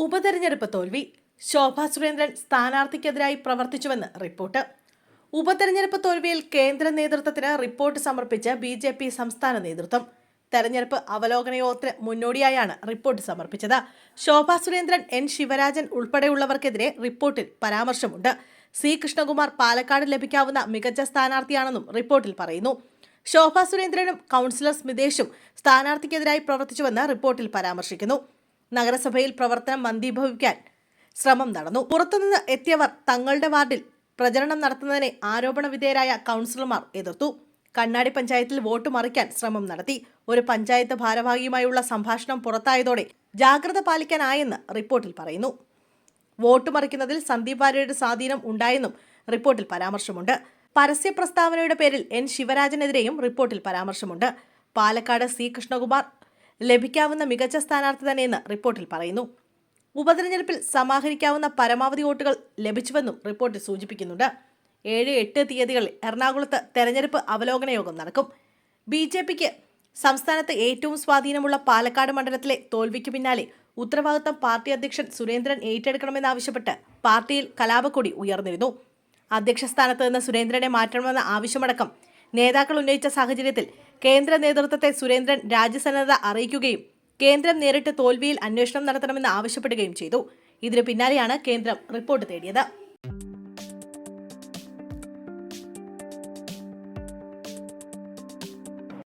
ഉപതെരഞ്ഞെടുപ്പ് തോൽവി. ശോഭാ സുരേന്ദ്രൻ സ്ഥാനാർത്ഥിക്കെതിരായി പ്രവർത്തിച്ചുവെന്ന് റിപ്പോർട്ട്. ഉപതെരഞ്ഞെടുപ്പ് തോൽവിയിൽ കേന്ദ്ര നേതൃത്വത്തിന് റിപ്പോർട്ട് സമർപ്പിച്ച് ബി.ജെ.പി. സംസ്ഥാന നേതൃത്വം. തെരഞ്ഞെടുപ്പ് അവലോകന യോഗത്തിന് മുന്നോടിയായാണ് റിപ്പോർട്ട് സമർപ്പിച്ചത്. ശോഭാ സുരേന്ദ്രൻ, എൻ ശിവരാജൻ ഉൾപ്പെടെയുള്ളവർക്കെതിരെ റിപ്പോർട്ടിൽ പരാമർശമുണ്ട്. സി കൃഷ്ണകുമാർ പാലക്കാട് ലഭിക്കാവുന്ന മികച്ച സ്ഥാനാർത്ഥിയാണെന്നും റിപ്പോർട്ടിൽ പറയുന്നു. ശോഭാ സുരേന്ദ്രനും കൗൺസിലർ സ്മിതേഷും സ്ഥാനാർത്ഥിക്കെതിരായി പ്രവർത്തിച്ചുവെന്ന് റിപ്പോർട്ടിൽ പരാമർശിക്കുന്നു. നഗരസഭയിൽ പ്രവർത്തനം മന്ദീഭവിക്കാൻ ശ്രമം നടന്നു. പുറത്തുനിന്ന് എത്തിയവർ തങ്ങളുടെ വാർഡിൽ പ്രചരണം നടത്തുന്നതിനെ ആരോപണ വിധേയരായ കൗൺസിലർമാർ എതിർത്തു. കണ്ണാടി പഞ്ചായത്തിൽ വോട്ട് മറിക്കാൻ ശ്രമം നടത്തി. ഒരു പഞ്ചായത്ത് ഭാരവാഹിയുമായുള്ള സംഭാഷണം പുറത്തായതോടെ ജാഗ്രത പാലിക്കാനായെന്ന് റിപ്പോർട്ടിൽ പറയുന്നു. വോട്ട് മറിക്കുന്നതിൽ സന്ദീപ് വാര്യരുടെ സ്വാധീനം ഉണ്ടായെന്നും റിപ്പോർട്ടിൽ പരാമർശമുണ്ട്. പരസ്യ പ്രസ്താവനയുടെ പേരിൽ എൻ ശിവരാജനെതിരെയും റിപ്പോർട്ടിൽ പരാമർശമുണ്ട്. പാലക്കാട് സി കൃഷ്ണകുമാർ ലഭിക്കാവുന്ന മികച്ച സ്ഥാനാർത്ഥി തന്നെയെന്ന് റിപ്പോർട്ടിൽ പറയുന്നു. ഉപതെരഞ്ഞെടുപ്പിൽ സമാഹരിക്കാവുന്ന പരമാവധി വോട്ടുകൾ ലഭിച്ചുവെന്നും റിപ്പോർട്ടിൽ സൂചിപ്പിക്കുന്നുണ്ട്. 7, 8 തീയതികളിൽ എറണാകുളത്ത് തെരഞ്ഞെടുപ്പ് അവലോകന യോഗം നടക്കും. ബി.ജെ.പിക്ക് സംസ്ഥാനത്ത് ഏറ്റവും സ്വാധീനമുള്ള പാലക്കാട് മണ്ഡലത്തിലെ തോൽവിക്ക് പിന്നാലെ ഉത്തരവാദിത്തം പാർട്ടി അധ്യക്ഷൻ സുരേന്ദ്രൻ ഏറ്റെടുക്കണമെന്നാവശ്യപ്പെട്ട് പാർട്ടിയിൽ കലാപക്കൊടി ഉയർന്നിരുന്നു. അധ്യക്ഷ സ്ഥാനത്ത് നിന്ന് സുരേന്ദ്രനെ മാറ്റണമെന്ന ആവശ്യമടക്കം നേതാക്കൾ ഉന്നയിച്ച സാഹചര്യത്തിൽ കേന്ദ്ര നേതൃത്വത്തെ സുരേന്ദ്രൻ രാജ്യസന്നദ്ധത അറിയിക്കുകയും കേന്ദ്രം നേരിട്ട് തോൽവിയിൽ അന്വേഷണം നടത്തണമെന്ന് ആവശ്യപ്പെടുകയും ചെയ്തു. ഇതിനു പിന്നാലെയാണ് കേന്ദ്രം റിപ്പോർട്ട് തേടിയത്.